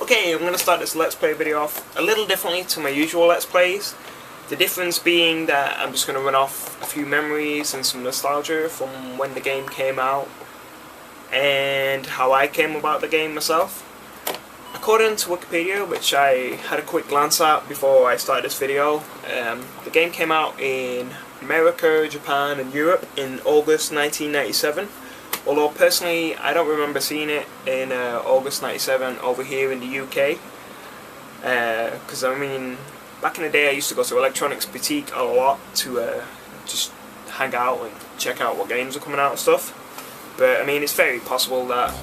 Okay, I'm going to start this Let's Play video off a little differently to my usual Let's Plays. The difference being that I'm just going to run off a few memories and some nostalgia from when the game came out and how I came about the game myself. According to Wikipedia, which I had a quick glance at before I started this video, the game came out in America, Japan and Europe in August 1997. Although personally I don't remember seeing it in August 97 over here in the UK, because I mean back in the day I used to go to Electronics Boutique a lot to just hang out and check out what games are coming out and stuff. But I mean it's very possible that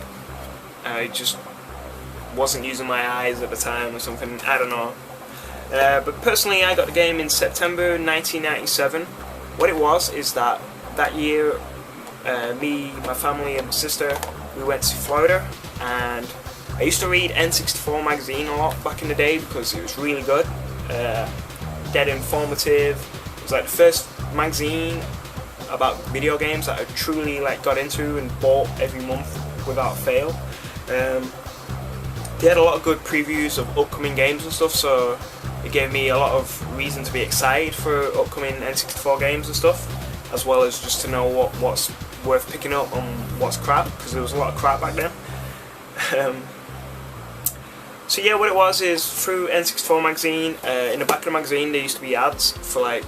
I just wasn't using my eyes at the time or something, I don't know. But personally I got the game in September 1997. What it was is that year me, my family and my sister, we went to Florida, and I used to read N64 magazine a lot back in the day because it was really good, dead informative. It was like the first magazine about video games that I truly got into and bought every month without fail. They had a lot of good previews of upcoming games and stuff, so it gave me a lot of reason to be excited for upcoming N64 games and stuff, as well as just to know what's worth picking up and what's crap, because there was a lot of crap back then. So yeah, what it was is through N64 magazine, in the back of the magazine there used to be ads for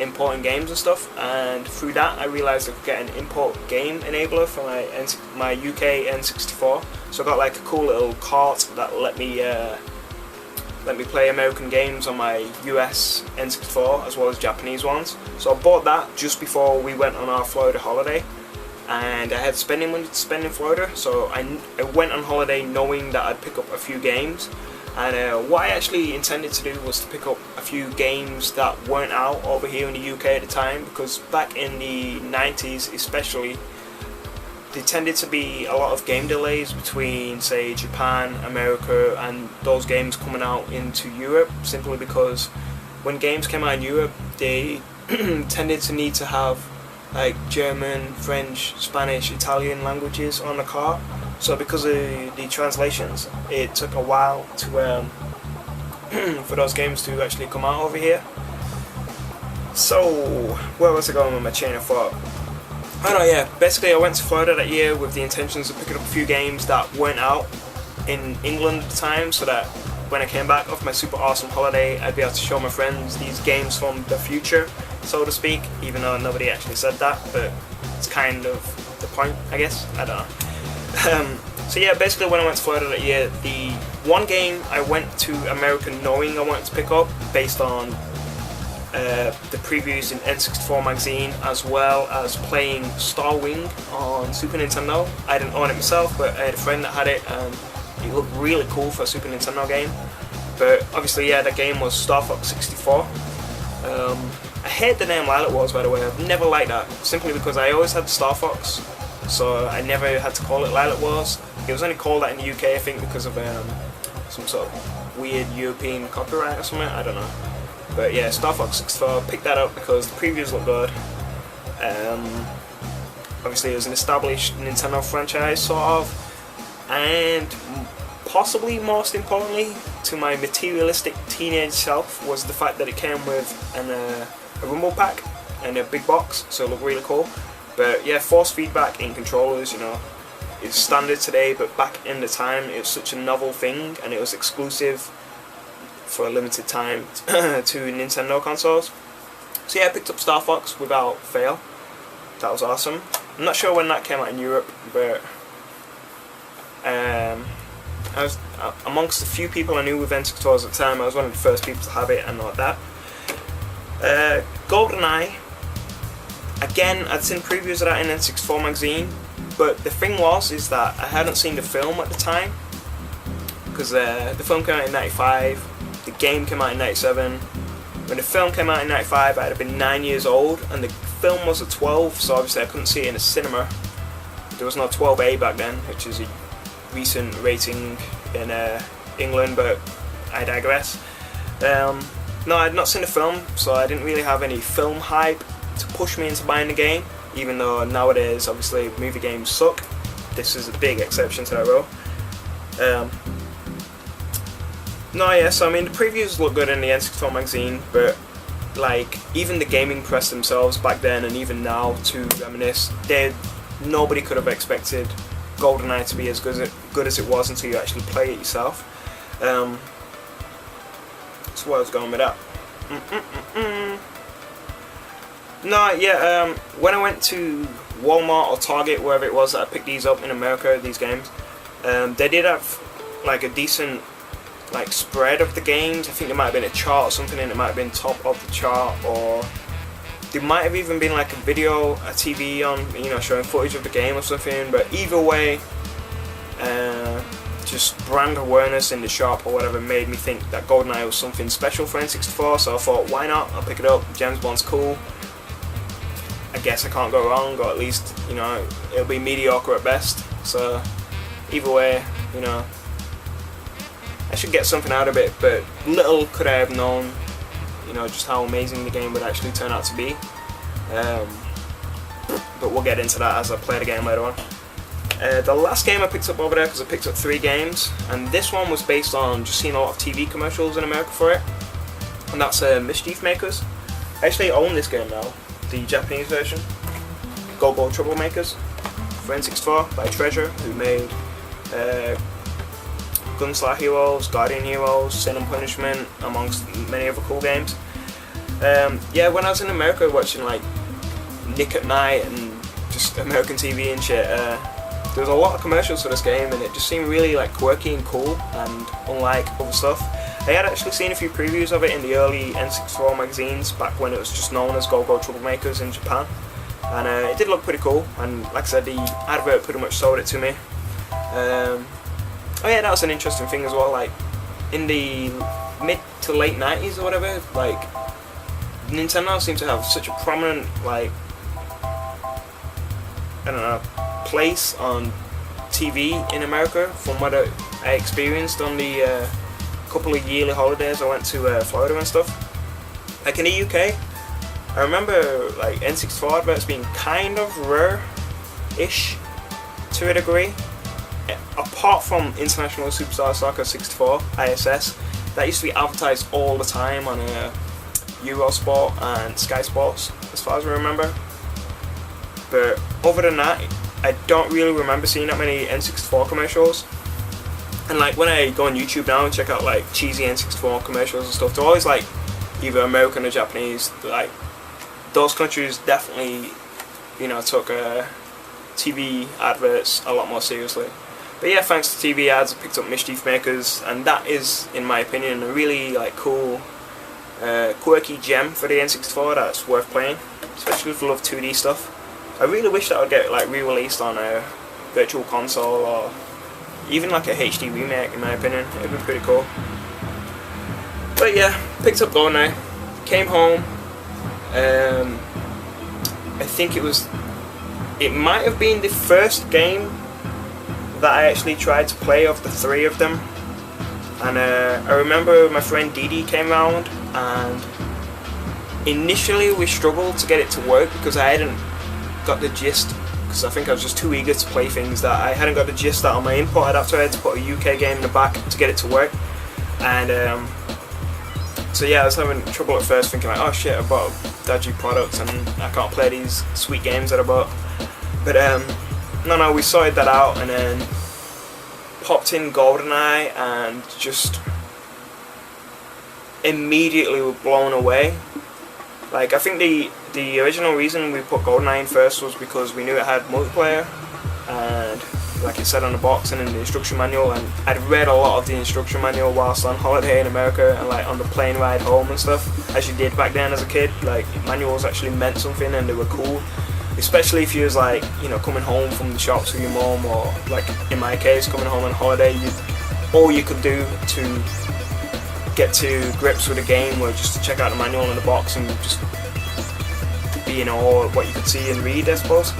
importing games and stuff, and through that I realised I could get an import game enabler for my UK N64. So I got a cool little cart that let me play American games on my US N64 as well as Japanese ones. So I bought that just before we went on our Florida holiday, and I had spending money to spend in Florida, so I went on holiday knowing that I'd pick up a few games. And what I actually intended to do was to pick up a few games that weren't out over here in the UK at the time, because back in the 90s especially, there tended to be a lot of game delays between, say, Japan, America, and those games coming out into Europe, simply because when games came out in Europe, they tended to need to have German, French, Spanish, Italian languages on the car. So because of the translations, it took a while to for those games to actually come out over here. So where was I going with my chain of thought? Oh no, yeah, basically I went to Florida that year with the intentions of picking up a few games that weren't out in England at the time, so that when I came back off my super awesome holiday I'd be able to show my friends these games from the future, so to speak, even though nobody actually said that, but it's kind of the point, I guess, I don't know. So yeah, basically when I went to Florida that year, the one game I went to America knowing I wanted to pick up based on the previews in N64 magazine, as well as playing Star Wing on Super Nintendo. I didn't own it myself, but I had a friend that had it, and it looked really cool for a Super Nintendo game. But obviously, yeah, that game was Star Fox 64. I hate the name Lilac Wars, by the way. I've never liked that, simply because I always had Star Fox, so I never had to call it Lilac Wars. It was only called that in the UK, I think, because of some sort of weird European copyright or something, I don't know. But yeah, Star Fox 64, picked that up because the previews look good. Obviously it was an established Nintendo franchise, sort of, and possibly most importantly to my materialistic teenage self was the fact that it came with a rumble pack and a big box, so it looked really cool. But yeah, force feedback in controllers, is standard today, but back in the time it was such a novel thing, and it was exclusive for a limited time to Nintendo consoles. So yeah, I picked up Star Fox without fail. That was awesome. I'm not sure when that came out in Europe, but I was amongst the few people I knew with N64s at the time. I was one of the first people to have it and all that. Goldeneye, again, I'd seen previews of that in N64 magazine, but the thing is that I hadn't seen the film at the time, because the film came out in 95, the game came out in 97. When the film came out in 95, I'd have been 9 years old, and the film was at 12, so obviously I couldn't see it in a cinema. There was no 12A back then, which is a recent rating in England, but I digress. No, I'd not seen the film, so I didn't really have any film hype to push me into buying the game, even though nowadays obviously movie games suck. This is a big exception to that rule. No, yeah, so I mean the previews look good in the N64 magazine, but like even the gaming press themselves back then and even now, to reminisce, nobody could have expected Goldeneye to be as good as it was until you actually play it yourself. That's where I was going with that. No, yeah, when I went to Walmart or Target, wherever it was that I picked these up in America, these games, they did have like a decent like spread of the games. I think there might have been a chart or something, and it might have been top of the chart, or there might have even been like a video, a TV on, you know, showing footage of the game or something. But either way, just brand awareness in the shop or whatever made me think that Goldeneye was something special for N64. So I thought, why not? I'll pick it up. James Bond's cool. I guess I can't go wrong, or at least, you know, it'll be mediocre at best. So either way, you know, I should get something out of it, but little could I have known, you know, just how amazing the game would actually turn out to be. But we'll get into that as I play the game later on. The last game I picked up over there, because I picked up 3 games, and this one was based on just seeing a lot of TV commercials in America for it, and that's Mischief Makers. I actually own this game now, the Japanese version, Go Go Troublemakers, for N64 by Treasure, who made Gunstar Heroes, Guardian Heroes, Sin and Punishment, amongst many other cool games. Yeah, when I was in America watching like Nick at Night and just American TV and shit, there was a lot of commercials for this game, and it just seemed really like quirky and cool and unlike other stuff. I had actually seen a few previews of it in the early N64 magazines back when it was just known as Go Go Troublemakers in Japan, and it did look pretty cool, and like I said, the advert pretty much sold it to me. Oh yeah, that was an interesting thing as well, like in the mid to late 90s or whatever, like Nintendo seemed to have such a prominent, like, I don't know, place on TV in America from what I experienced on the couple of yearly holidays I went to Florida and stuff. Like in the UK, I remember like N64 adverts being kind of rare-ish to a degree. Apart from International Superstar Soccer 64, ISS, that used to be advertised all the time on Eurosport and Sky Sports, as far as I remember. But other than that, I don't really remember seeing that many N64 commercials. And like when I go on YouTube now and check out like cheesy N64 commercials and stuff, they're always like either American or Japanese. Like those countries definitely, you know, took TV adverts a lot more seriously. But yeah, thanks to TV ads, I picked up Mischief Makers, and that is, in my opinion, a really like cool, quirky gem for the N64 that's worth playing, especially if you love 2D stuff. I really wish that would get like re-released on a Virtual Console or even like a HD remake. In my opinion, it'd be pretty cool. But yeah, picked up Goldeneye, came home. I think it might have been the first game that I actually tried to play of the 3 of them, and I remember my friend Didi came around, and initially we struggled to get it to work because I hadn't got the gist, because I think I was just too eager to play things that I hadn't got the gist that on my input adapter I had to put a UK game in the back to get it to work. And so yeah, I was having trouble at first, thinking like, oh shit, I bought a dodgy product and I can't play these sweet games that I bought. But no, we sorted that out, and then popped in Goldeneye and just immediately were blown away. Like, I think the original reason we put Goldeneye in first was because we knew it had multiplayer, and like it said on the box and in the instruction manual, and I'd read a lot of the instruction manual whilst on holiday in America and like on the plane ride home and stuff, as you did back then as a kid. Like, manuals actually meant something and they were cool. Especially if you was like, you know, coming home from the shops with your mom, or like in my case, coming home on holiday, all you could do to get to grips with a game was just to check out the manual in the box and just be in awe of what you could see and read, I suppose.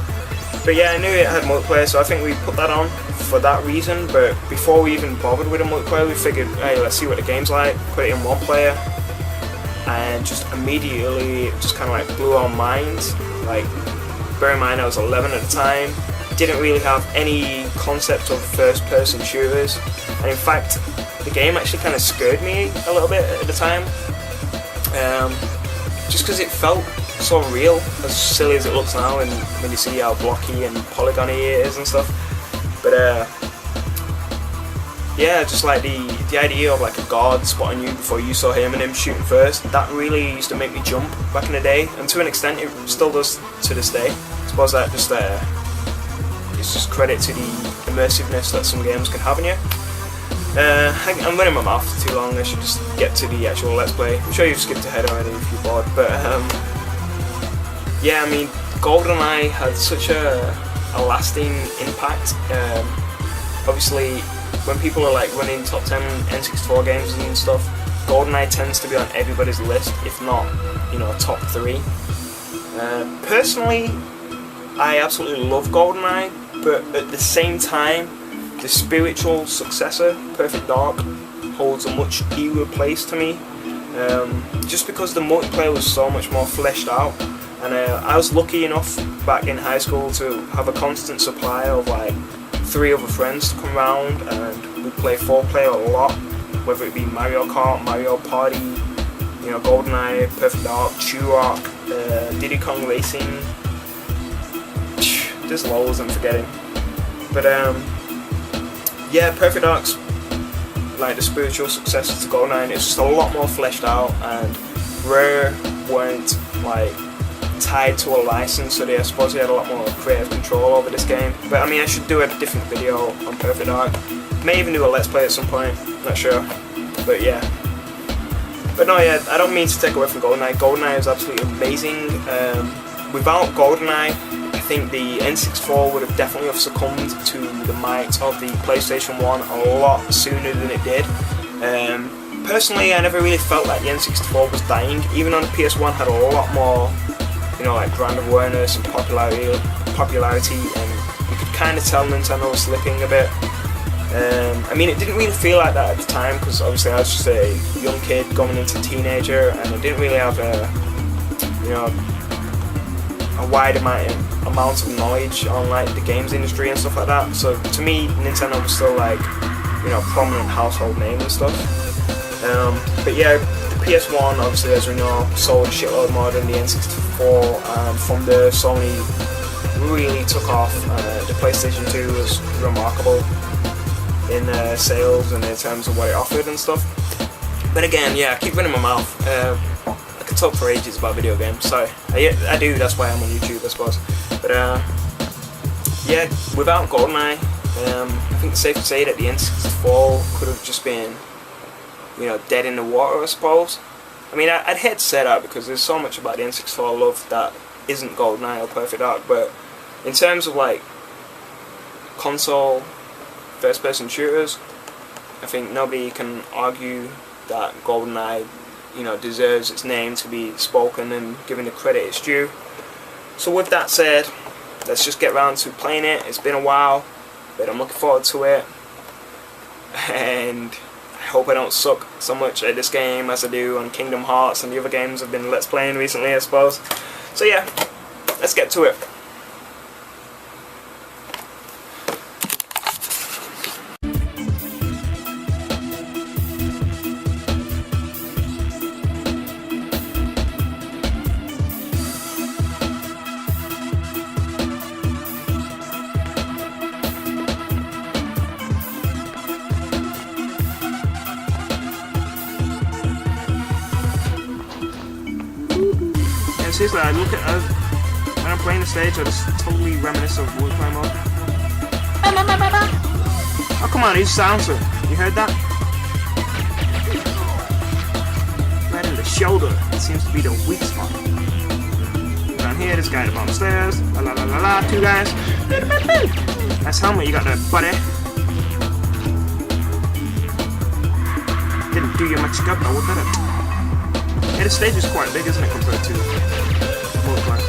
But yeah, I knew it had multiplayer, so I think we put that on for that reason. But before we even bothered with the multiplayer, we figured, hey, let's see what the game's like, put it in one player, and just immediately it just kind of like blew our minds. Like, bear in mind I was 11 at the time, didn't really have any concept of first-person shooters, and in fact, the game actually kind of scared me a little bit at the time, just because it felt so real, as silly as it looks now, and when you see how blocky and polygony it is and stuff. But yeah, just like the idea of like a guard spotting you before you saw him and him shooting first, that really used to make me jump back in the day, and to an extent it still does to this day. I suppose that just it's just credit to the immersiveness that some games can have in you. I'm running my mouth too long, I should just get to the actual Let's Play. I'm sure you've skipped ahead already if you're bored, but yeah, I mean, Goldeneye had such a lasting impact. Obviously, when people are like running top 10 N64 games and stuff, Goldeneye tends to be on everybody's list, if not, you know, top 3. Personally, I absolutely love Goldeneye, but at the same time, the spiritual successor, Perfect Dark, holds a much dearer place to me, just because the multiplayer was so much more fleshed out, and I was lucky enough back in high school to have a constant supply of like 3 other friends to come around, and we'd play 4-player a lot, whether it be Mario Kart, Mario Party, you know, Goldeneye, Perfect Dark, Turok, Diddy Kong Racing. There's loads I'm forgetting, but yeah, Perfect Dark's like the spiritual successor to Goldeneye, and it's just a lot more fleshed out, and Rare weren't like tied to a license, so I suppose they had a lot more creative control over this game. But I mean, I should do a different video on Perfect Dark, may even do a Let's Play at some point, not sure, but yeah. But no, yeah, I don't mean to take away from Goldeneye. Goldeneye is absolutely amazing. Without Goldeneye, I think the N64 would have definitely have succumbed to the might of the PlayStation 1 a lot sooner than it did. Personally, I never really felt like the N64 was dying, even on the PS1 had a lot more, you know, like brand awareness and popularity, and you could kind of tell Nintendo was slipping a bit. I mean, it didn't really feel like that at the time, because obviously I was just a young kid going into teenager, and I didn't really have a, you know, a wide amount of knowledge on like the games industry and stuff like that. So to me, Nintendo was still like, you know, a prominent household name and stuff. But yeah, the PS1 obviously, as we know, sold a shitload more than the N64, and from there Sony really took off. The PlayStation 2 was remarkable in sales and in terms of what it offered and stuff. But again, yeah, I keep running my mouth. I could talk for ages about video games, so I do, that's why I'm on YouTube, I suppose. But yeah, without Goldeneye, I think it's safe to say that the N64 could have just been, you know, dead in the water, I suppose. I mean, I'd hate to say that, because there's so much about the N64 I love that isn't Goldeneye or Perfect Dark, but in terms of like console first-person shooters, I think nobody can argue that Goldeneye, you know, deserves its name to be spoken and given the credit it's due. So with that said, let's just get around to playing it. It's been a while, but I'm looking forward to it, and I hope I don't suck so much at this game as I do on Kingdom Hearts and the other games I've been Let's Playing recently, I suppose. So yeah, let's get to it. Seriously, I look at when I'm playing the stage, I just totally reminisce of multiplayer mode. Oh come on, he's silencer. You heard that? Right in the shoulder. It seems to be the weak spot. Down here, this guy up on the stairs. La la la la la. 2 guys. Nice helmet you got there, buddy. Didn't do you much good, but we'll get it. Yeah, the stage is quite big, isn't it, compared to multiplayer?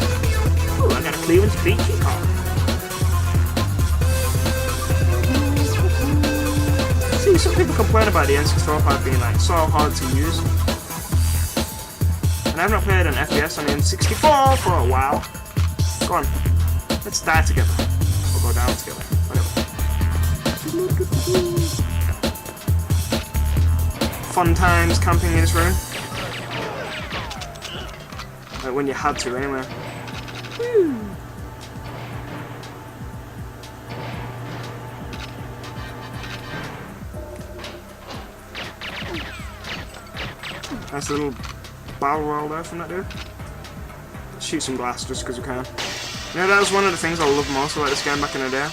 Ooh, I got a Cleveland's beat car. See, some people complain about the N64 part being like so hard to use. And I've not played an FPS on the N64 for a while. Go on, let's die together. We'll go down together. Whatever. Fun times camping in this room. Like when you had to, anyway. Woo. Nice little barrel roll there from that dude. Shoot some glass just because we can. You know, that was one of the things I loved most about this game back in the day.